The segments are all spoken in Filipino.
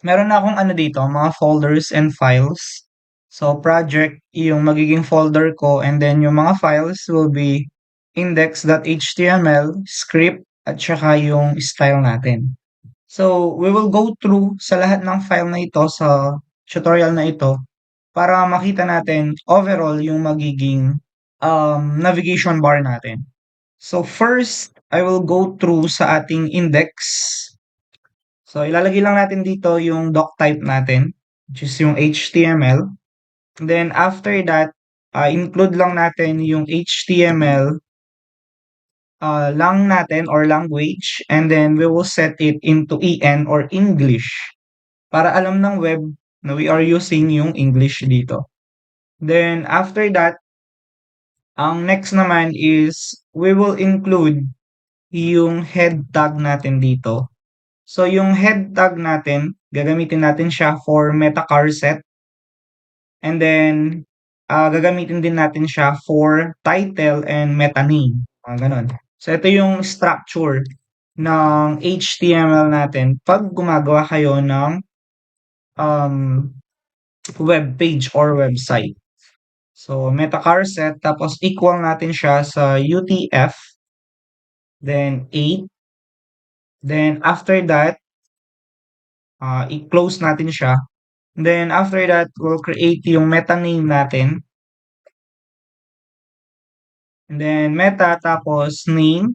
Meron na akong ano dito, mga folders and files. So, project yung magiging folder ko and then yung mga files will be index.html, script, at saka yung style natin. So, we will go through sa lahat ng file na ito sa tutorial na ito para makita natin overall yung magiging navigation bar natin. So, first, I will go through sa ating index. So, ilalagay lang natin dito yung doc type natin, which is yung HTML. And then, after that, include lang natin yung HTML lang natin or language. And then, we will set it into EN or English para alam ng web na we are using yung English dito. Then, after that, ang next naman is we will include yung head tag natin dito. So, yung head tag natin, gagamitin natin siya for meta charset. And then, gagamitin din natin siya for title and meta name. Mga ganun. So, ito yung structure ng HTML natin pag gumagawa kayo ng um, web page or website. So, meta charset, tapos equal natin siya sa UTF, then 8. Then, after that, i-close natin siya. Then, after that, we'll create yung meta name natin. And then, meta, tapos name.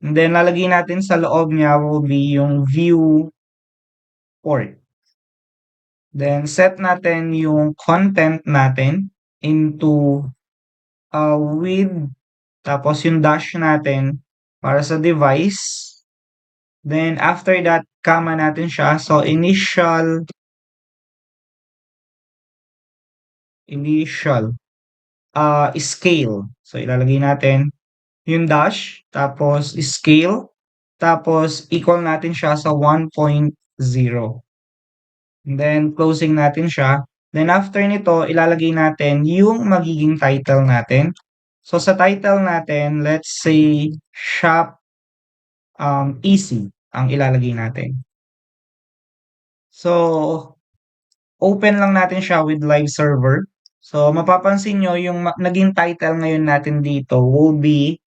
And then, lalagay natin sa loob niya will be yung view port. Then, set natin yung content natin into with, tapos yung dash natin para sa device. Then, after that, comma natin siya. So, initial, scale. So, ilalagay natin yung dash, tapos scale, tapos equal natin siya sa 1.0. And then, closing natin siya. Then, after nito, ilalagay natin yung magiging title natin. So, sa title natin, let's say, shop easy ang ilalagay natin. So, open lang natin siya with live server. So, mapapansin nyo, yung naging title ngayon natin dito will be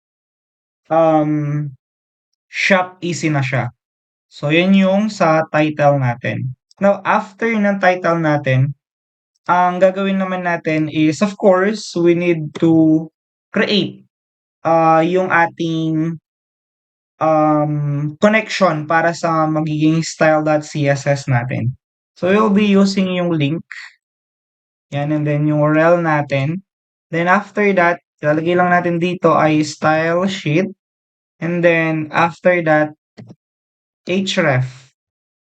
um, shop easy na siya. So, yan yung sa title natin. Now, after ng title natin, ang gagawin naman natin is, of course, we need to create yung ating connection para sa magiging style.css natin. So, we'll be using yung link. Yan, and then yung URL natin. Then, after that, ilalagay lang natin dito ay style sheet. And then, after that, href.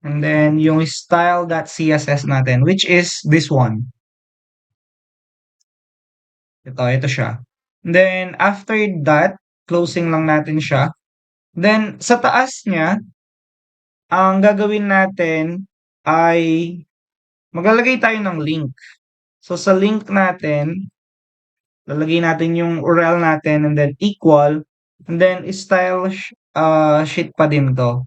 And then, yung style.css natin, which is this one. Ito siya. And then, after that, closing lang natin siya. Then, sa taas niya, ang gagawin natin ay maglalagay tayo ng link. So, sa link natin, lalagay natin yung URL natin and then equal. And then, style sheet pa din to.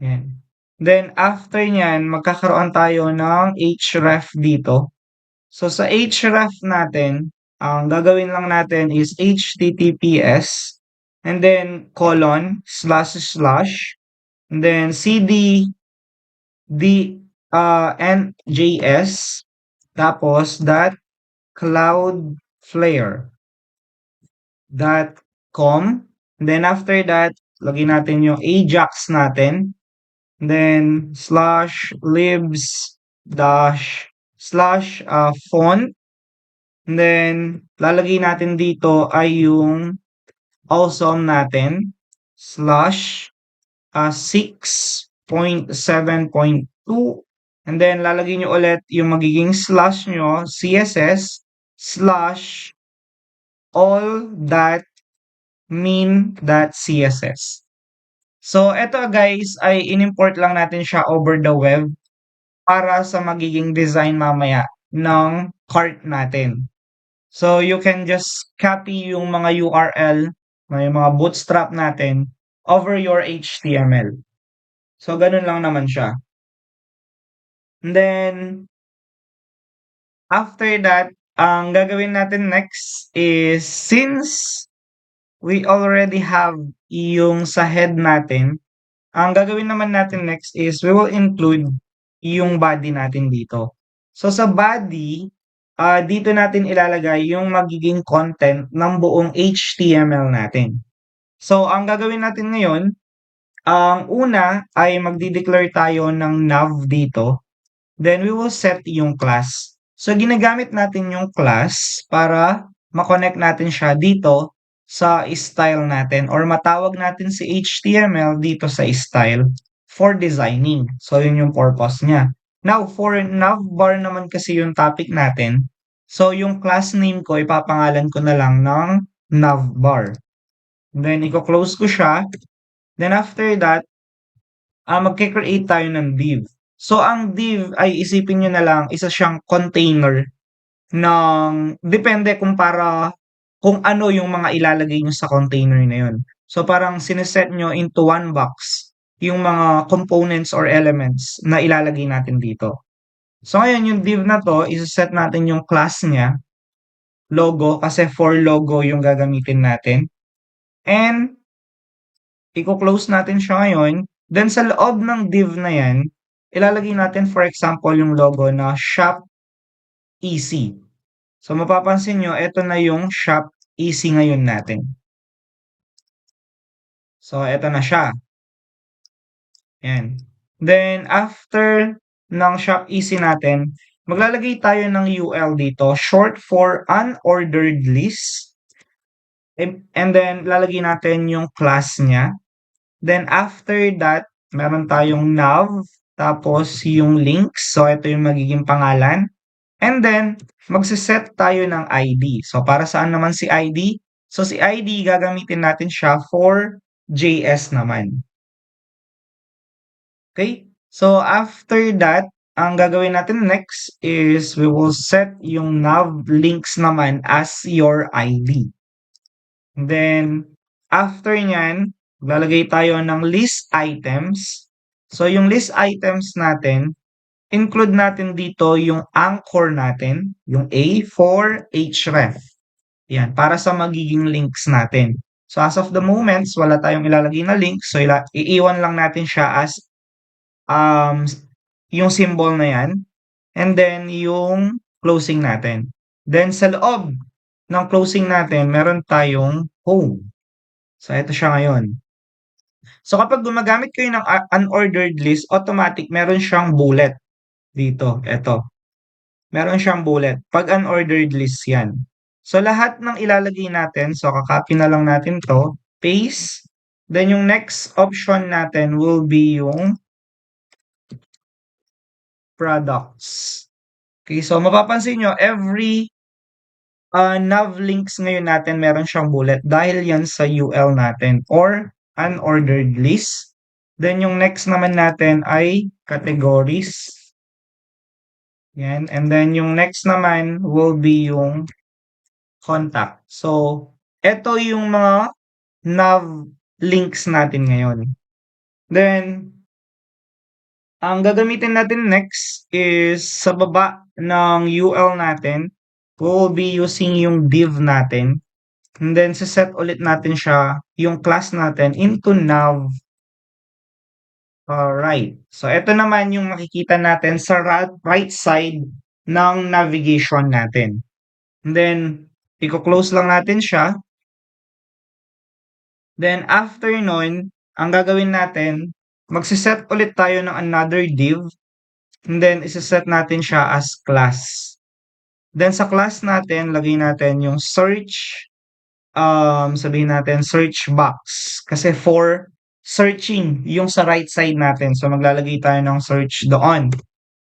Yan. Then, after nyan, magkakaroon tayo ng href dito. So, sa href natin, ang gagawin lang natin is https and then colon // and then cd njs tapos cloudflare.com. Then after that, lagyan natin yung ajax natin. Then /libs dash /font. And then lalagay natin dito ay yung awesome natin /6.7.2. And then lalagay nyo ulit yung magiging slash nyo css /all.mean.css. So, eto guys ay inimport lang natin siya over the web para sa magiging design mamaya ng cart natin. So, you can just copy yung mga URL, yung mga bootstrap natin over your HTML. So, ganun lang naman siya. Then, after that, ang gagawin natin next is since we already have yung sa head natin, ang gagawin naman natin next is we will include yung body natin dito. So sa body, dito natin ilalagay yung magiging content ng buong HTML natin. So ang gagawin natin ngayon, ang una ay magde-declare tayo ng nav dito. Then we will set yung class. So ginagamit natin yung class para ma-connect natin siya dito sa style natin or matawag natin si HTML dito sa style for designing. So yun yung purpose niya. Now for navbar naman kasi yung topic natin. So yung class name ko ipapangalan ko na lang ng navbar. Then i-close ko siya. Then after that, magke-create tayo ng div. So, ang div ay isipin nyo na lang, isa siyang container ng, depende kung ano yung mga ilalagay nyo sa container na yun. So, parang sineset nyo into one box yung mga components or elements na ilalagay natin dito. So, ngayon yung div na to, isa-set natin yung class niya, logo, kasi for logo yung gagamitin natin. And, i-close natin siya ngayon. Then sa loob ng div na yan, ilalagay natin for example yung logo na Shop Easy. So mapapansin nyo, ito na yung Shop Easy ngayon natin. So ito na siya. Yan. Then after ng Shop Easy natin, maglalagay tayo ng UL dito, short for unordered list. And then lalagay natin yung class niya. Then after that, meron tayong nav, tapos yung links. So ito yung magiging pangalan. And then, magse-set tayo ng ID. So para saan naman si ID? So si ID, gagamitin natin siya for JS naman. Okay? So after that, ang gagawin natin next is we will set yung nav links naman as your ID. Then, after nyan, lalagay tayo ng list items. So, yung list items natin, include natin dito yung anchor natin, yung A for href. Yan, para sa magiging links natin. So, as of the moment, wala tayong ilalagay na link. So, iiwan lang natin siya as yung symbol na yan. And then, yung closing natin. Then, sa loob ng closing natin, meron tayong home. So, ito siya ngayon. So, kapag gumagamit kayo ng unordered list, automatic meron siyang bullet dito. Ito. Meron siyang bullet. Pag unordered list yan. So, lahat ng ilalagay natin, so kakopy na lang natin to, paste. Then, yung next option natin will be yung products. Okay, so mapapansin nyo, every nav links ngayon natin meron siyang bullet dahil yan sa UL natin or unordered list. Then yung next naman natin ay categories. Yan. And then yung next naman will be yung contact. So, ito yung mga nav links natin ngayon. Then, ang gagamitin natin next is sa baba ng UL natin, we'll be using yung div natin. And then, set ulit natin siya, yung class natin, into nav. Alright. So, ito naman yung makikita natin sa right side ng navigation natin. And then, i-close lang natin siya. Then, after nun, ang gagawin natin, magsiset ulit tayo ng another div. And then, isa-set natin siya as class. Then, sa class natin, lagay natin yung search, sabihin natin search box. Kasi for searching, yung sa right side natin. So, maglalagay tayo ng search doon.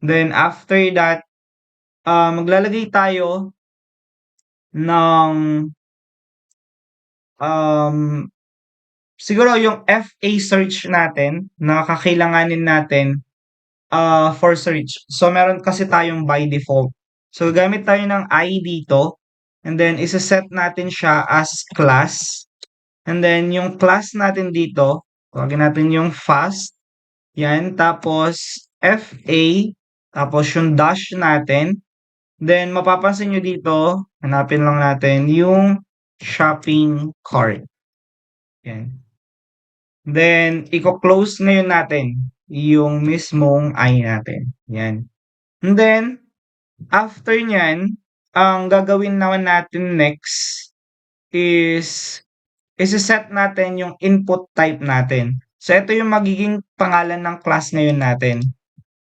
Then, after that, maglalagay tayo ng siguro yung FA search natin na kakailanganin natin for search. So, meron kasi tayong by default. So, gamit tayo ng I dito. And then, isa-set natin siya as class. And then, yung class natin dito, tawagin natin yung fast. Yan. Tapos, FA. tapos yung dash natin, then mapapansin nyo dito, hanapin lang natin yung shopping cart. Yan. Then, i-close ngayon natin yung mismong I natin. Yan. And then, after nyan, ang gagawin naman natin next is ise-set natin yung input type natin. So, ito yung magiging pangalan ng class ngayon natin.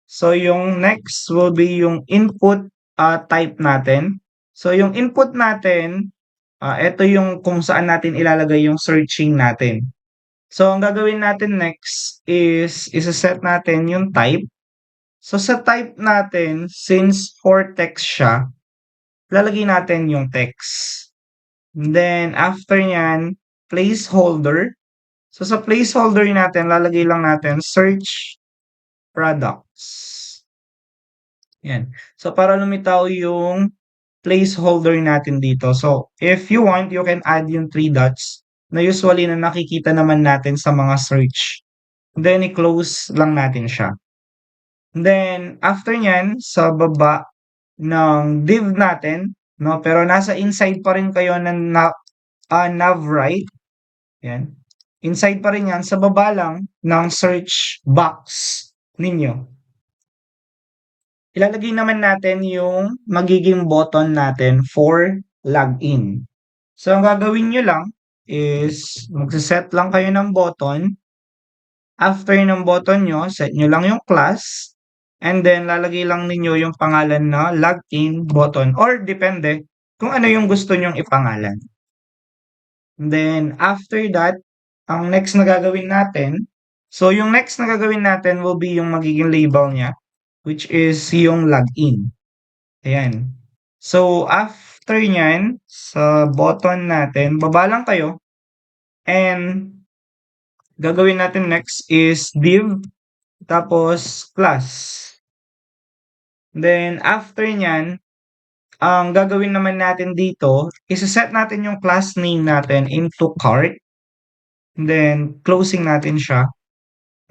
So, yung next will be yung input type natin. So, yung input natin, ito yung kung saan natin ilalagay yung searching natin. So, ang gagawin natin next is ise-set natin yung type. So, sa type natin, since for text siya, lalagay natin yung text. Then, after nyan, placeholder. So, sa placeholder natin, lalagay lang natin search products. Yan. So, para lumitaw yung placeholder natin dito. So, if you want, you can add yung 3 dots na usually na nakikita naman natin sa mga search. Then, i-close lang natin siya. Then, after nyan, sa baba ng div natin, no, pero nasa inside pa rin kayo ng nav right. Yan. Inside pa rin yan, sa baba lang ng search box ninyo. Ilalagay naman natin yung magiging button natin for login. So, ang gagawin nyo lang is magsiset lang kayo ng button. After ng button nyo, set nyo lang yung class. And then, lalagay lang ninyo yung pangalan na login button. Or depende kung ano yung gusto nyong ipangalan. And then, after that, ang next na gagawin natin, so yung next na gagawin natin will be yung magiging label niya, which is yung login. Ayan. So, after nyan, sa button natin, baba lang kayo. And, gagawin natin next is div, tapos class. Then, after nyan, ang gagawin naman natin dito, isa-set natin yung class name natin into cart. Then, closing natin siya.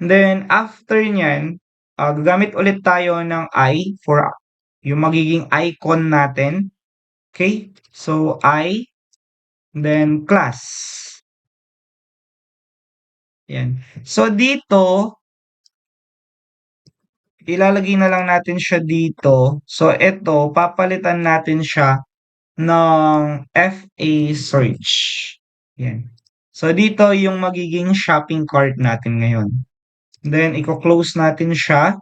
Then, after nyan, gagamit ulit tayo ng I for yung magiging icon natin. Okay? So, I, then class. Yan. So, dito, ilalagay na lang natin siya dito. So, ito, papalitan natin siya ng FA search. Yan. So, dito yung magiging shopping cart natin ngayon. Then, i-close natin siya.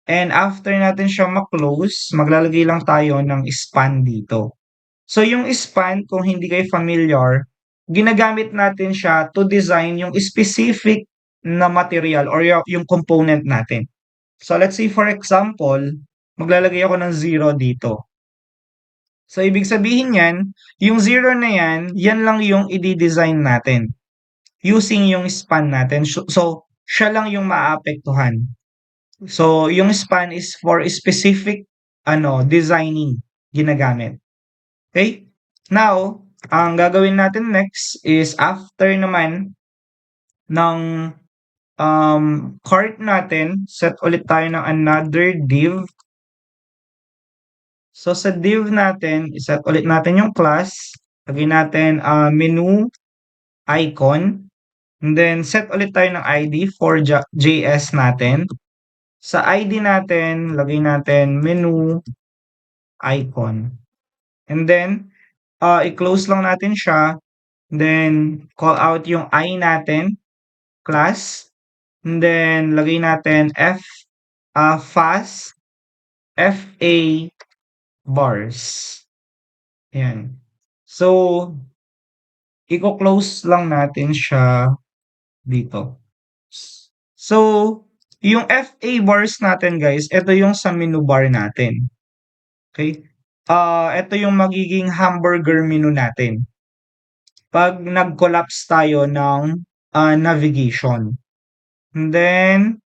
And after natin siya ma-close, maglalagay lang tayo ng span dito. So, yung span, kung hindi kayo familiar, ginagamit natin siya to design yung specific na material or yung component natin. So, let's say for example, maglalagay ako ng 0 dito. So, ibig sabihin yan, yung 0 na yan, yan lang yung i-design natin using yung span natin. So, siya lang yung maaapektuhan. So, yung span is for specific designing ginagamit. Okay? Now, ang gagawin natin next is after naman ng cart natin, set ulit tayo ng another div. So, sa div natin, iset ulit natin yung class. Lagay natin menu icon. And then, set ulit tayo ng ID for JS natin. Sa ID natin, lagay natin menu icon. And then, i-close lang natin siya. Then, call out yung I natin, class. And then, lagay natin fast, FA bars. Ayan. So, i-close lang natin siya dito. So, yung FA bars natin guys, ito yung sa menu bar natin. Okay? Ito yung magiging hamburger menu natin. Pag nag-collapse tayo ng navigation. And then,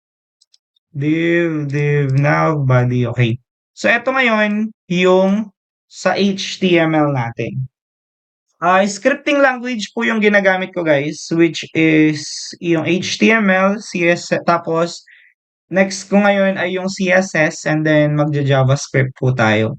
div nav body. Okay. So, ito ngayon yung sa HTML natin. Scripting language po yung ginagamit ko guys, which is yung HTML, CSS, tapos Next ko ngayon ay yung CSS and then magja-JavaScript po tayo.